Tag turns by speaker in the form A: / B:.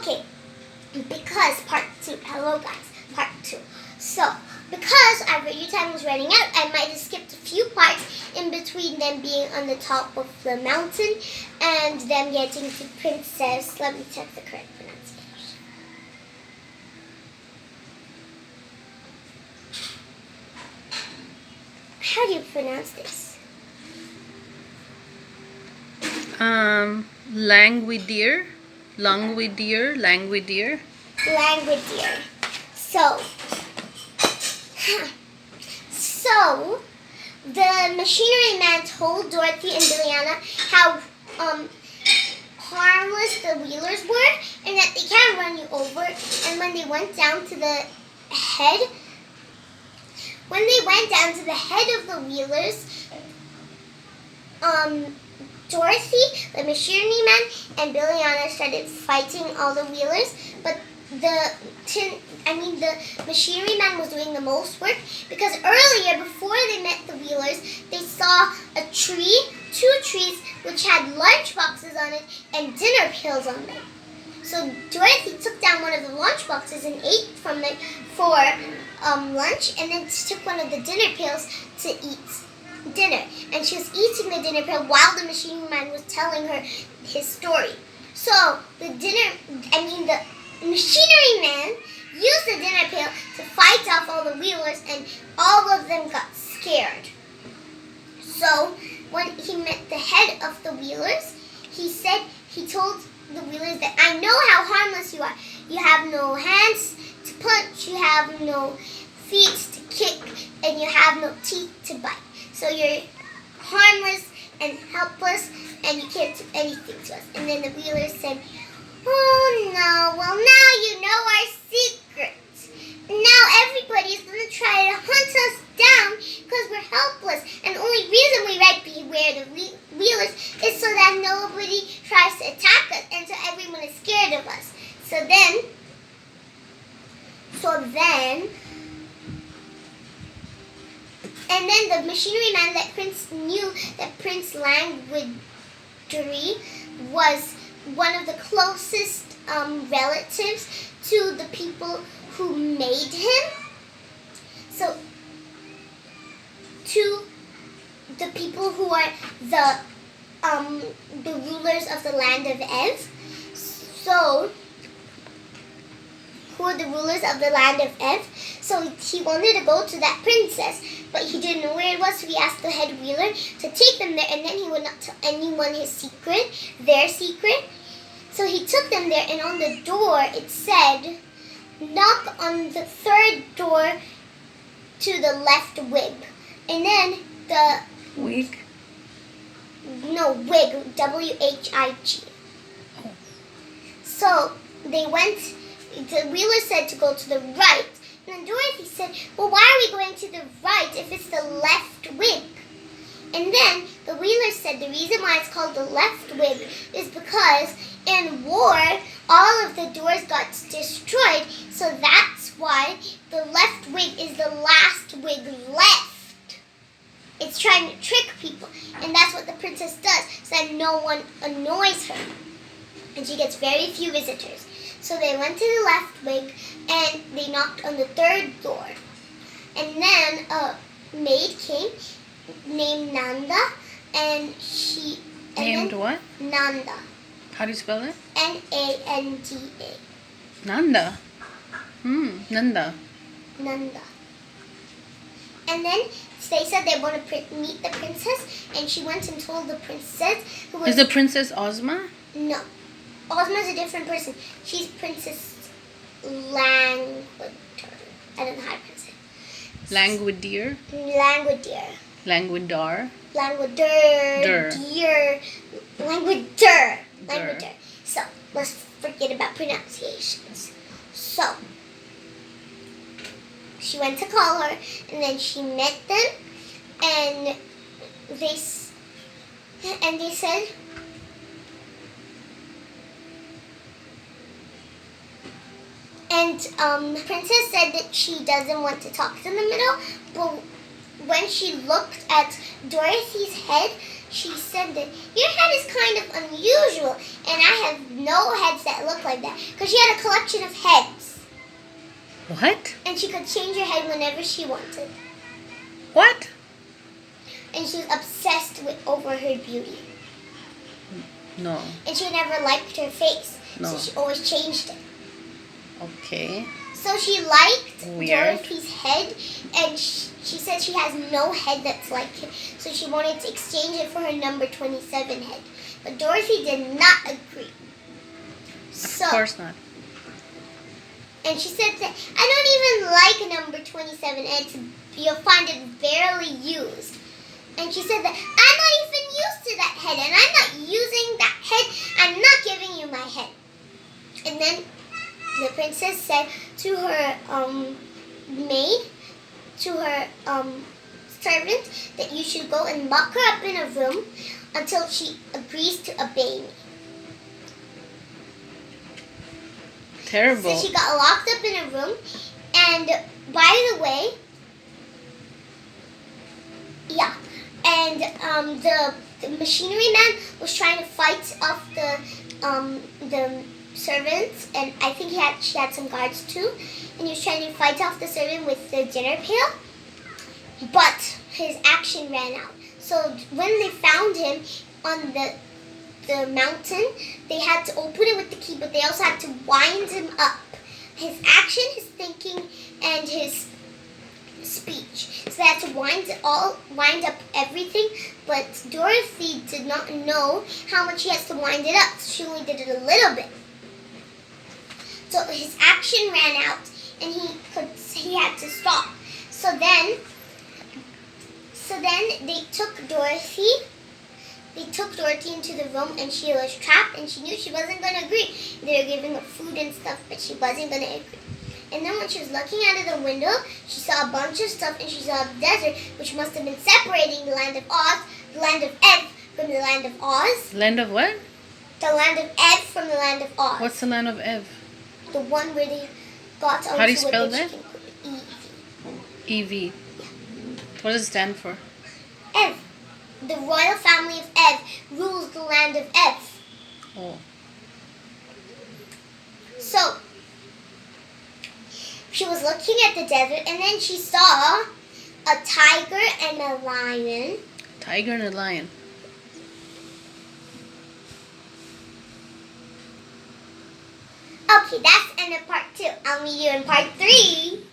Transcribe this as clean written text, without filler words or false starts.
A: Okay, because part 2. Hello guys, part 2. So, because our video time was running out, I might have skipped a few parts in between them being on the top of the mountain and them getting to Princess. Let me check the correct pronunciation. How do you pronounce this?
B: Languidier. Languidier.
A: So the machinery man told Dorothy and Biljana how harmless the wheelers were and that they can't run you over. And when they went down to the head of the wheelers, Dorothy, the machinery man, and Biljana started fighting all the wheelers, but the machinery man was doing the most work because earlier, before they met the wheelers, they saw two trees which had lunch boxes on it and dinner pails on them. So Dorothy took down one of the lunch boxes and ate from it for lunch, and then took one of the dinner pails to eat dinner. And she was eating the dinner pail while the machinery man was telling her his story. So the machinery man used the dinner pail to fight off all the wheelers, and all of them got scared. So when he met the head of the wheelers, he told the wheelers that I know how harmless you are. You have no hands to punch, you have no feet to kick, and you have no teeth to bite. So you're harmless and helpless, and you can't do anything to us. And then the wheelers said, oh no, well now you know our secret. Now everybody's going to try to hunt us down because we're helpless. And the only reason we like beware the wheelers is so that nobody tries to attack us and so everyone is scared of us. So then the machinery man knew that Prince Languidier was one of the closest relatives to the people who made him. So, to the people who are the rulers of the land of Ev. So, who are the rulers of the land of Ev? So he wanted to go to that princess, but he didn't know where it was, so he asked the head wheeler to take them there, and then he would not tell anyone their secret. So he took them there, and on the door it said, knock on the third door to the left wig. And then the...
B: Wig?
A: No, wig. W-H-I-G.
B: Oh.
A: So they went, the wheeler said to go to the right. And then Dorothy said, well, why are we going to the right if it's the left wig? And then the wheeler said the reason why it's called the left wig is because in war, all of the doors got destroyed, so that's why the left wig is the last wig left. It's trying to trick people, and that's what the princess does, so that no one annoys her, and she gets very few visitors. So they went to the left wig, and they knocked on the third door. And then a maid came named Nanda, and she...
B: Named what?
A: Nanda.
B: How do you spell it?
A: N-A-N-D-A.
B: Nanda. Nanda.
A: Nanda. And then they said they want to meet the princess, and she went and told the princess, who was...
B: Is the princess Ozma?
A: No. Ozma's a different person. She's Princess Languidier. I don't know how to pronounce it.
B: Languidier?
A: Languidier.
B: Languidar?
A: Languidier. Languidier. So, let's forget about pronunciations. So, she went to call her, and then she met them, and they said, and the princess said that she doesn't want to talk to them at all, but when she looked at Dorothy's head, she said that your head is kind of unusual, and I have no heads that look like that. Because she had a collection of heads.
B: What?
A: And she could change her head whenever she wanted.
B: What?
A: And she was obsessed over her beauty.
B: No.
A: And she never liked her face.
B: No.
A: So she always changed it.
B: Okay.
A: So she liked
B: Weird.
A: Dorothy's head, and she said she has no head that's like it. So she wanted to exchange it for her number 27 head. But Dorothy did not agree.
B: Of course not.
A: And she said that, I don't even like number 27. You'll find it barely used. And she said that, I'm not even used to that head. And I'm not using that head. I'm not giving you my head. And then the princess said to her maid, to her servant, that you should go and lock her up in a room until she agrees to obey me.
B: Terrible.
A: So she got locked up in a room, and by the way, the machinery man was trying to fight off the servants, and I think she had some guards too, and he was trying to fight off the servant with the dinner pail, but his action ran out. So when they found him on the mountain, they had to open it with the key, but they also had to wind him up. His action, his thinking, and his speech. So they had to wind up everything, but Dorothy did not know how much he has to wind it up. She only did it a little bit. So his action ran out, and he had to stop. So then they took Dorothy. They took Dorothy into the room, and she was trapped, and she knew she wasn't going to agree. They were giving her food and stuff, but she wasn't going to agree. And then when she was looking out of the window, she saw a bunch of stuff, and she saw a desert, which must have been separating the land of Oz, the land of Ev, from the land of Oz.
B: Land of what?
A: The land of Ev from the land of Oz.
B: What's the land of Ev?
A: The one where they got onto
B: How do you spell that?
A: chicken coop.
B: E-V. What does it stand for?
A: Ev. The royal family of Ev rules the land of Ev.
B: Oh.
A: So, she was looking at the desert, and then she saw a tiger and a lion.
B: Tiger and a lion.
A: Okay, that's the end of part 2. I'll meet you in part 3.